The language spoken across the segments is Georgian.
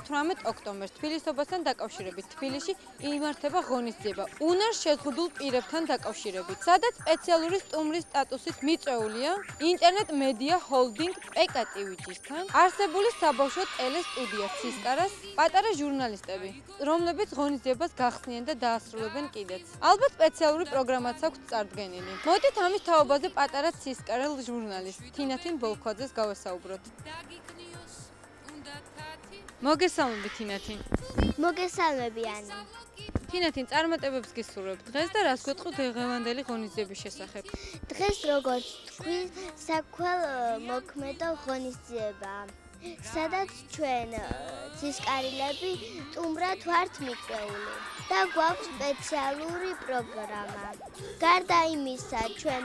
18 ოქტომბერს თბილისობასთან დაკავშირებით თბილისში იმართება ღონისძიება უნარ შეზღუდულ პირებთან დაკავშირებით, სადაც სპეციალური სტუმრის სტატუსით მიწვეულია ინტერნეტ მედია ჰოლდინგ PKTV-ჯისთან არსებული საბავშვო ტელესტუდია ცისკარას პატარა ჟურნალისტები, რომლებიც ღონისძიებას გახსნიან და დაასრულებენ კიდეც. ალბათ სპეციალური პროგრამაც აქვს წარდგენილი. მოდით ამის თაობაზე პატარა ცისკარელ ჟურნალისტ თინათინ ბოლქვაძეს გავესაუბროთ. მოგესალმებით თინათინ. მოგესალმებიანი. თინათინ, წარმატებებს გისურვებთ დღეს და რას გვეტყოთ დღევანდელი ღონისძიების შესახებ? დღეს როგორც თქვი, საქველ მოქმედო ღონისძიებაა, სადაც ჩვენ ცისკარილები სტუმრად ვართ მიწვეული და გვაქვს სპეციალური პროგრამა. გარდა იმისა, ჩვენ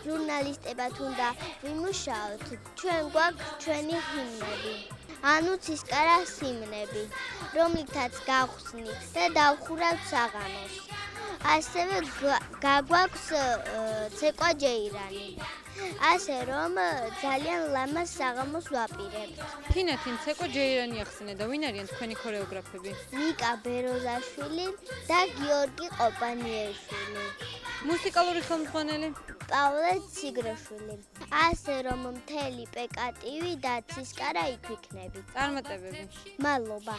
ჟურნალისტებად უნდა ვიმუშაოთ, ჩვენ გვაქვს ჩვენი ჰიმნები. ანუ ცისკარას ჰიმნები, რომლითაც გავხსნით და დავხურავთ საღამოს. ასევე გაგვაქვს ცეკვა ჯეირანი. ასე რომ ძალიან ლამაზ საღამოს ვაპირებთ. თინათინ, ცეკვა ჯეირანი ახსენე და ვინ არიან თქვენი ქორეოგრაფები? ნიკა ბეროზაშვილი და გიორგი ყოპანიეშვილი. მუსიკალური ხელმძღვანელი? პავლე ციგრაშვილი. ასე რომ მთელი PKTV და ცისკარა იქვიქნებით. წარმატებები. მადლობა.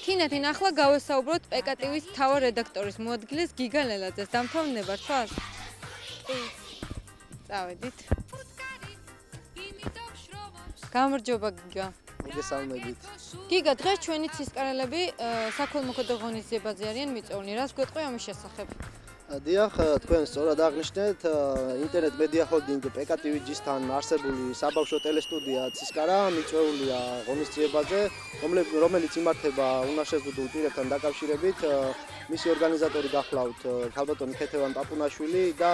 თინათინ, ახლა გავესაუბროთ PKTV-ს მთავარ რედაქტორის მოადგილეს გიგა ლელაძეს. დამთავრდებათ თვალს? წავედით. გამარჯობა გიგა. მოგესალმებით. გიგა, დღეს ჩვენი ცისკარელები საქველმოქმედო ღონისძიებაზე არიან მიწვეული. რას გვეტყვი ამის შესახებ? დიახ, თქვენ სწორად აღნიშნეთ, ინტერნეტ მედია ჰოლდინგ PKTV-ჯისთან არსებული საბავშვო ტელესტუდია ცისკარა მიწვეულია ღონისძიებაზე, რომელიც იმართება უნარ შეზღუდულ პირებთან დაკავშირებით. მისი ორგანიზატორი გახლავთ ქალბატონი ქეთევან პაპუნაშვილი და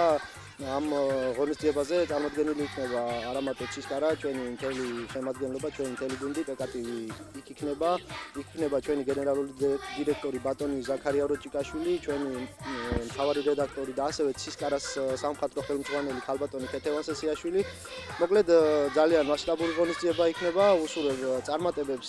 ამ ღონისძიებაზე წარმოდგენილი იქნება არამარტო ცისკარა, ჩვენი მთელი შემადგენლობა, ჩვენი მთელი გუნდი PKTV იქ იქნება ჩვენი გენერალური დირექტორი ბატონი ზაქარია როჭიკაშვილი, ჩვენი მთავარი რედაქტორი და ასევე ცისკარას სამხატვრო ხელმძღვანელი ქალბატონი ქეთევან სესიაშვილი. მოკლედ ძალიან მასშტაბური ღონისძიება იქნება, უსურვებ წარმატებებს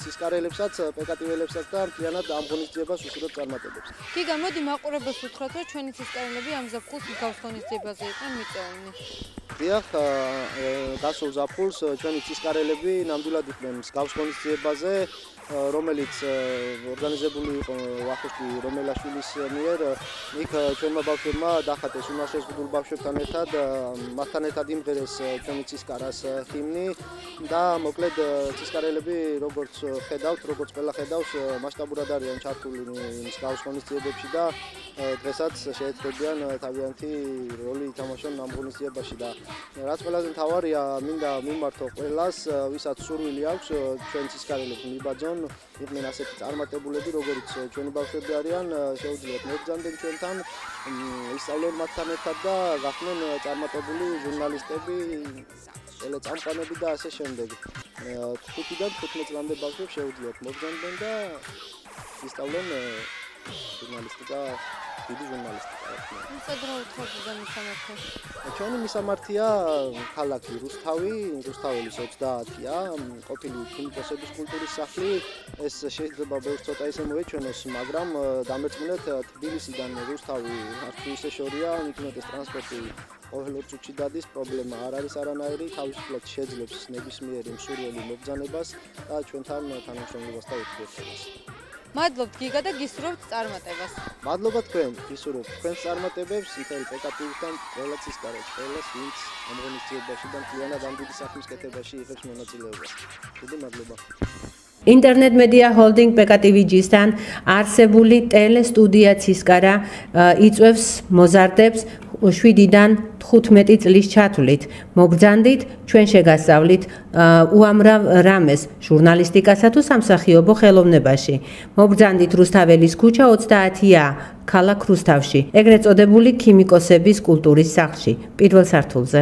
ცისკარელებსაც, PKTV-ლებსაც და მთლიანად ამ ღონისძიებას უსურვებ წარმატებებს. გიგა, მოდი მაყურებელს უთხრათ, რომ ჩვენი ცისკარელები ამ ზაფხულს მსგავს ღონისძიებაზე იყვნენ მიწვეული. დიახ, გასულ ზაფხულს ჩვენი ცისკარელები ნამდვილად იყვნენ მსგავს ღონისძიებაზე, რომელიც ორგანიზებული იყო ვახუშტი რომელაშვილის მიერ. იქ ჩვენმა ბავშვებმა დახატეს უნარ შეზღუდულ ბავშვებთან ერთად, მასთან ერთად იმღერეს ჩვენი ცისკარას ჰიმნი და მოკლედ ცისკარელები როგორც ყველა ხედავს, მასშტაბურად არიან ჩართული მსგავს ღონისძიებებში და დღესაც შეეცდებიან თავიანთი როლი ითამაშონ ამ ღონისძიებაში და რაც ყველაზე მთავარია, მინდა მიმართო ყველას, ვისაც სურვილი აქვს ჩვენ ცისკარელებს მიბაძონ, იყვნენ ასეთი წარმატებულები, როგორც ჩვენი ბავშვები არიან, შეუძლიათ მობრძანდნენ ჩვენთან, ისწავლონ მათთან ერთად და გახდნენ წარმატებული ჟურნალისტები, ტელეწამყვანები და ასე შემდეგ. 5-დან 15 წლამდე ბავშვებს შეუძლიათ მობრძანდნენ და ისწავლონ ჟურნალისტიკა, დიდი ჟურნალისტიკა. მწედრო უთხრობდა მისამართი. ჩვენი მისამართია ქალაქი რუსთაველის 30-ია, ყოფილი ქიმიკოსების კულტურის სახლი. ეს შეიძლება ბევრს ცოტა ისე მოეჩვენოს, მაგრამ დამერწმუნეთ თბილისიდან რუსთავი არც ისე შორია, მithumetes ტრანსპორტი ყოველ 2 წუთში დადის, პრობლემა არ არის არანაირი, თავისუფლად შეძლებს ნებისმიერი მსურველი მობრძანებას და ჩვენთან თანამშრომლობას და ურთიერთობას. მადლობთ გიგა და გისურვებთ წარმატებას. მადლობა თქვენ, გისურვებთ თქვენს წარმატებებს, მთელ PKTV-თან, ყველა ცისკარას, ყველას, ვინც ამ ღონისძიებაში და მთლიანად ამ დიდი საქმის კეთებაში იღებს მონაწილეობას. დიდი მადლობა. ინტერნეტ მედია ჰოლდინგ PKTV-ჯისთან არსებული ტელესტუდია ცისკარა იწვევს მოზარდებს 7-დან 15 წლის ჩათვლით. მობრძანდით, ჩვენ შეგასწავლით უამრავ რამეს ჟურნალისტიკასა თუ სამსახიობო ხელოვნებაში. მობრძანდით რუსთაველის ქუჩა 30-ია, ქალაქ რუსთავში, ეგრეთ წოდებული ქიმიკოსების კულტურის სახლში, პირველ სართულზე.